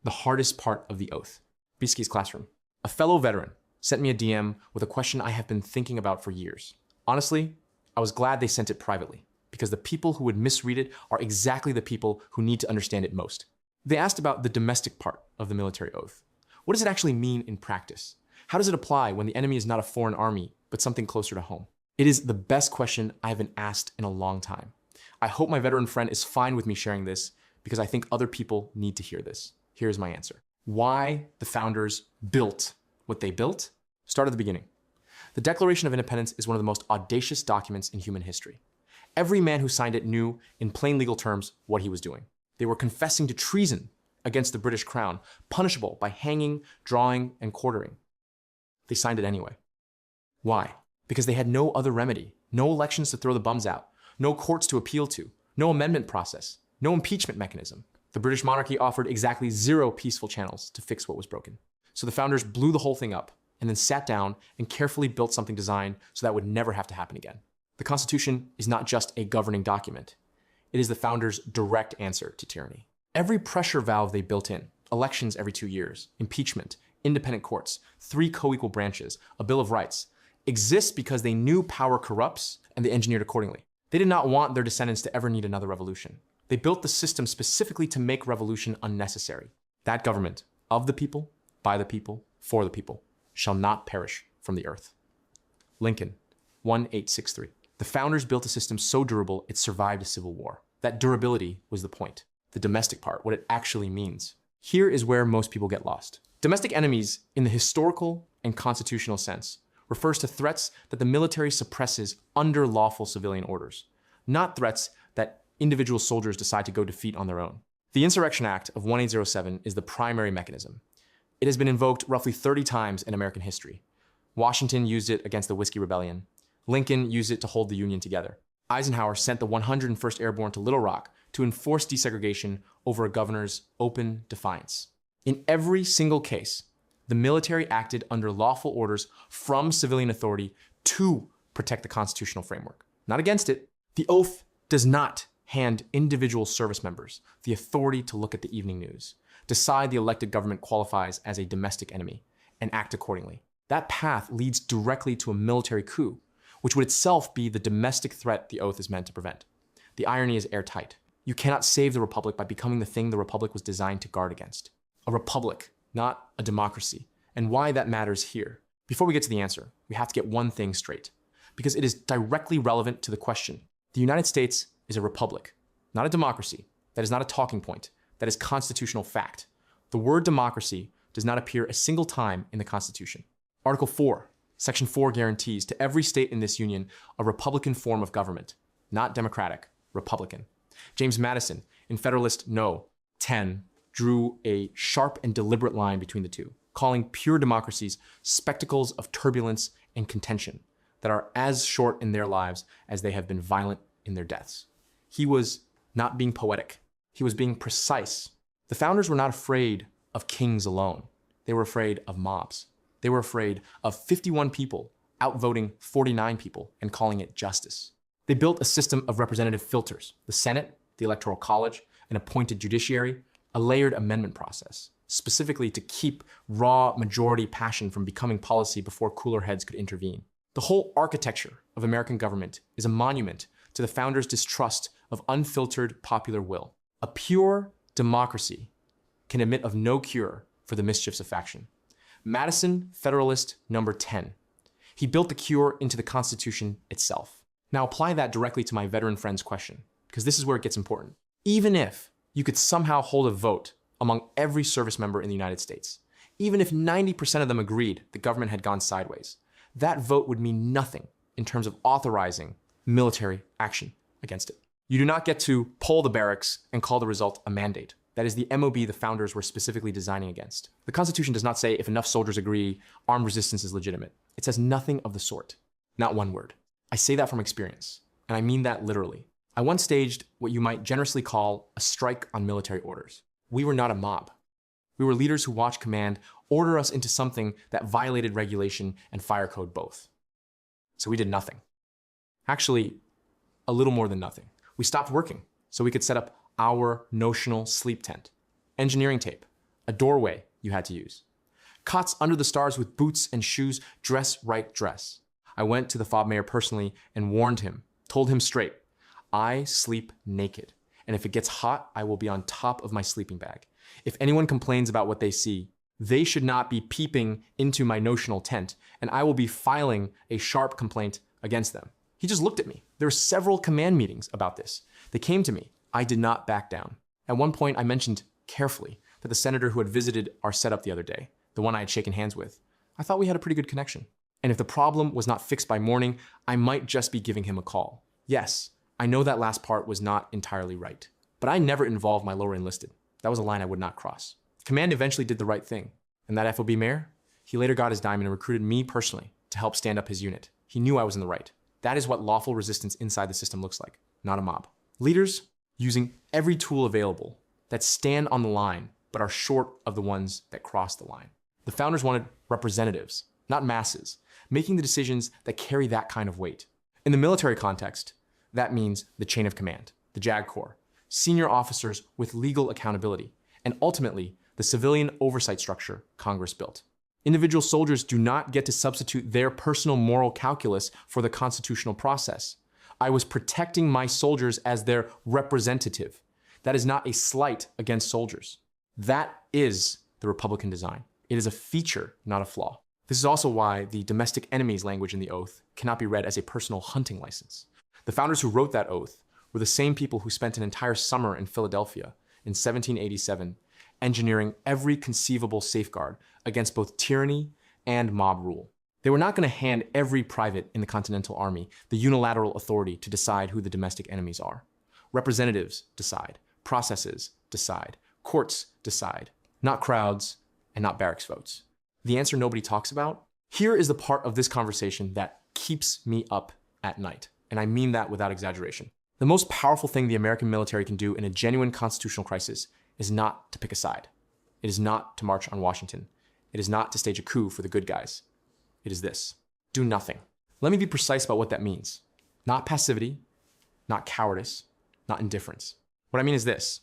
The hardest part of the oath. Bisky's classroom. A fellow veteran sent me a DM with a question I have been thinking about for years. Honestly, I was glad they sent it privately, because the people who would misread it are exactly the people who need to understand it most. They asked about the domestic part of the military oath. What does it actually mean in practice? How does it apply when the enemy is not a foreign army, but something closer to home? It is the best question I have been asked in a long time. I hope my veteran friend is fine with me sharing this, because I think other people need to hear this. Here's my answer. Why the founders built what they built? Start at the beginning. The Declaration of Independence is one of the most audacious documents in human history. Every man who signed it knew, in plain legal terms, what he was doing. They were confessing to treason against the British crown, punishable by hanging, drawing, and quartering. They signed it anyway. Why? Because they had no other remedy, no elections to throw the bums out, no courts to appeal to, no amendment process, no impeachment mechanism. The British monarchy offered exactly 0 peaceful channels to fix what was broken. So the founders blew the whole thing up and then sat down and carefully built something designed so that would never have to happen again. The Constitution is not just a governing document. It is the founders' direct answer to tyranny. Every pressure valve they built in, elections every 2 years, impeachment, independent courts, 3 co-equal branches, a Bill of Rights, exists because they knew power corrupts and they engineered accordingly. They did not want their descendants to ever need another revolution. They built the system specifically to make revolution unnecessary. That government, of the people, by the people, for the people, shall not perish from the earth. Lincoln, 1863. The founders built a system so durable it survived a civil war. That durability was the point. The domestic part, what it actually means. Here is where most people get lost. Domestic enemies, in the historical and constitutional sense, refers to threats that the military suppresses under lawful civilian orders, not threats that individual soldiers decide to go defeat on their own. The Insurrection Act of 1807 is the primary mechanism. It has been invoked roughly 30 times in American history. Washington used it against the Whiskey Rebellion. Lincoln used it to hold the Union together. Eisenhower sent the 101st Airborne to Little Rock to enforce desegregation over a governor's open defiance. In every single case, the military acted under lawful orders from civilian authority to protect the constitutional framework, not against it. The oath does not hand individual service members the authority to look at the evening news, decide the elected government qualifies as a domestic enemy, and act accordingly. That path leads directly to a military coup, which would itself be the domestic threat the oath is meant to prevent. The irony is airtight. You cannot save the republic by becoming the thing the republic was designed to guard against. A republic, not a democracy. And why that matters here. Before we get to the answer, we have to get one thing straight, because it is directly relevant to the question. The United States is a republic, not a democracy. That is not a talking point. That is constitutional fact. The word democracy does not appear a single time in the Constitution. Article 4, Section 4 guarantees to every state in this union a republican form of government, not democratic, republican. James Madison, in Federalist No. 10, drew a sharp and deliberate line between the two, calling pure democracies spectacles of turbulence and contention that are as short in their lives as they have been violent in their deaths. He was not being poetic. He was being precise. The founders were not afraid of kings alone. They were afraid of mobs. They were afraid of 51 people outvoting 49 people and calling it justice. They built a system of representative filters, the Senate, the Electoral College, an appointed judiciary, a layered amendment process, specifically to keep raw majority passion from becoming policy before cooler heads could intervene. The whole architecture of American government is a monument to the founders' distrust of unfiltered popular will. A pure democracy can admit of no cure for the mischiefs of faction. Madison, Federalist No. 10. He built the cure into the Constitution itself. Now apply that directly to my veteran friend's question, because this is where it gets important. Even if you could somehow hold a vote among every service member in the United States, even if 90% of them agreed the government had gone sideways, that vote would mean nothing in terms of authorizing military action against it. You do not get to pull the barracks and call the result a mandate. That is the MOB the founders were specifically designing against. The Constitution does not say if enough soldiers agree, armed resistance is legitimate. It says nothing of the sort. Not one word. I say that from experience, and I mean that literally. I once staged what you might generously call a strike on military orders. We were not a mob. We were leaders who watched command order us into something that violated regulation and fire code both. So we did nothing. Actually, a little more than nothing. We stopped working so we could set up our notional sleep tent, engineering tape, a doorway you had to use. Cots under the stars with boots and shoes, dress right dress. I went to the fob mayor personally and warned him, told him straight, I sleep naked, and if it gets hot, I will be on top of my sleeping bag. If anyone complains about what they see, they should not be peeping into my notional tent, and I will be filing a sharp complaint against them. He just looked at me. There were several command meetings about this. They came to me. I did not back down. At one point, I mentioned carefully that the senator who had visited our setup the other day, the one I had shaken hands with, I thought we had a pretty good connection. And if the problem was not fixed by morning, I might just be giving him a call. Yes, I know that last part was not entirely right, but I never involved my lower enlisted. That was a line I would not cross. Command eventually did the right thing. And that FOB mayor, he later got his diamond and recruited me personally to help stand up his unit. He knew I was in the right. That is what lawful resistance inside the system looks like, not a mob. Leaders using every tool available that stand on the line but are short of the ones that cross the line. The founders wanted representatives, not masses, making the decisions that carry that kind of weight. In the military context, that means the chain of command, the JAG Corps, senior officers with legal accountability, and ultimately the civilian oversight structure Congress built. Individual soldiers do not get to substitute their personal moral calculus for the constitutional process. I was protecting my soldiers as their representative. That is not a slight against soldiers. That is the Republican design. It is a feature, not a flaw. This is also why the domestic enemies language in the oath cannot be read as a personal hunting license. The founders who wrote that oath were the same people who spent an entire summer in Philadelphia in 1787 engineering every conceivable safeguard against both tyranny and mob rule. They were not going to hand every private in the Continental Army the unilateral authority to decide who the domestic enemies are. Representatives decide, processes decide, courts decide, not crowds and not barracks votes. The answer nobody talks about? Here is the part of this conversation that keeps me up at night, and I mean that without exaggeration. The most powerful thing the American military can do in a genuine constitutional crisis is not to pick a side. It is not to march on Washington. It is not to stage a coup for the good guys. It is this: do nothing. Let me be precise about what that means. Not passivity, not cowardice, not indifference. What I mean is this: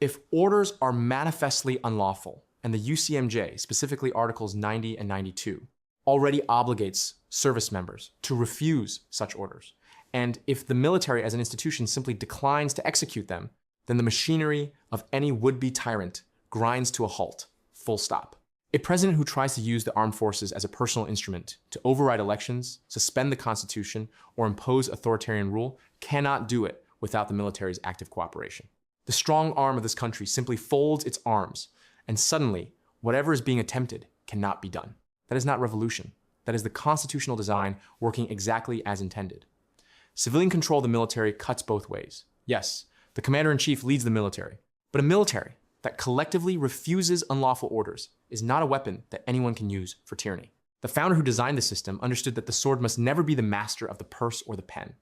if orders are manifestly unlawful, and the UCMJ, specifically Articles 90 and 92, already obligates service members to refuse such orders, and if the military as an institution simply declines to execute them, then the machinery of any would-be tyrant grinds to a halt, full stop. A president who tries to use the armed forces as a personal instrument to override elections, suspend the Constitution, or impose authoritarian rule cannot do it without the military's active cooperation. The strong arm of this country simply folds its arms, and suddenly, whatever is being attempted cannot be done. That is not revolution. That is the constitutional design working exactly as intended. Civilian control of the military cuts both ways. Yes, the commander-in-chief leads the military, but a military that collectively refuses unlawful orders is not a weapon that anyone can use for tyranny. The founder who designed the system understood that the sword must never be the master of the purse or the pen,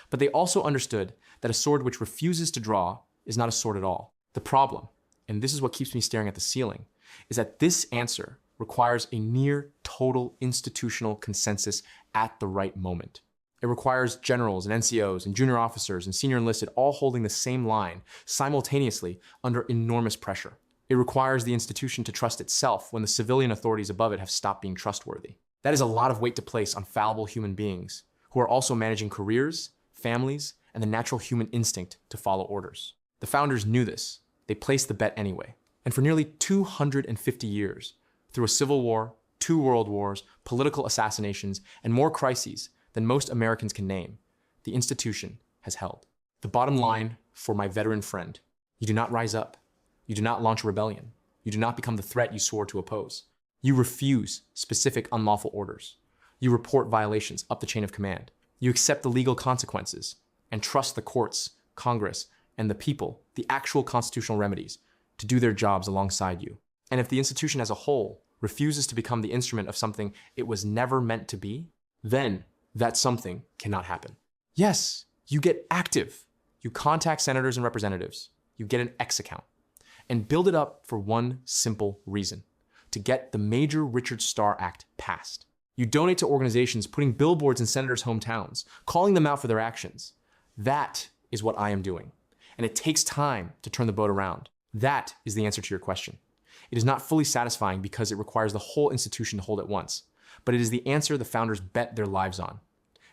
but they also understood that a sword which refuses to draw is not a sword at all. The problem, and this is what keeps me staring at the ceiling, is that this answer requires a near total institutional consensus at the right moment. It requires generals and NCOs and junior officers and senior enlisted all holding the same line simultaneously under enormous pressure. It requires the institution to trust itself when the civilian authorities above it have stopped being trustworthy. That is a lot of weight to place on fallible human beings who are also managing careers, families, and the natural human instinct to follow orders. The founders knew this. They placed the bet anyway. And for nearly 250 years, through a civil war, 2 world wars, political assassinations, and more crises than most Americans can name, the institution has held. The bottom line for my veteran friend: you do not rise up. You do not launch a rebellion. You do not become the threat you swore to oppose. You refuse specific unlawful orders. You report violations up the chain of command. You accept the legal consequences and trust the courts, Congress, and the people, the actual constitutional remedies, to do their jobs alongside you. And if the institution as a whole refuses to become the instrument of something it was never meant to be, then that something cannot happen. Yes, you get active. You contact senators and representatives. You get an X account. And build it up for one simple reason: to get the Major Richard Starr Act passed. You donate to organizations putting billboards in senators' hometowns, calling them out for their actions. That is what I am doing. And it takes time to turn the boat around. That is the answer to your question. It is not fully satisfying because it requires the whole institution to hold at once, but it is the answer the founders bet their lives on.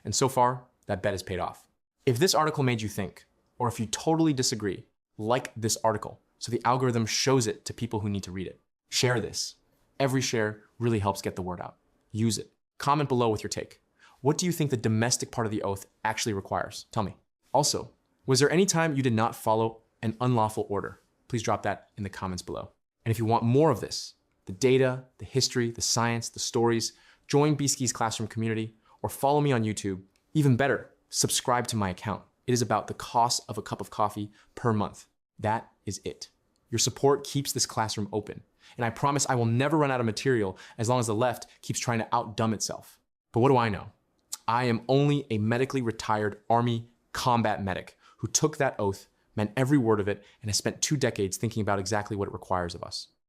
And so far, that bet has paid off. If this article made you think, or if you totally disagree, like this article so the algorithm shows it to people who need to read it. Share this. Every share really helps get the word out. Use it. Comment below with your take. What do you think the domestic part of the oath actually requires? Tell me. Also, was there any time you did not follow an unlawful order? Please drop that in the comments below. And if you want more of this, the data, the history, the science, the stories, join Beski's Classroom community or follow me on YouTube. Even better, subscribe to my account. It is about the cost of a cup of coffee per month. That is it. Your support keeps this classroom open. And I promise I will never run out of material as long as the left keeps trying to outdumb itself. But what do I know? I am only a medically retired Army combat medic who took that oath, meant every word of it, and has spent 2 decades thinking about exactly what it requires of us.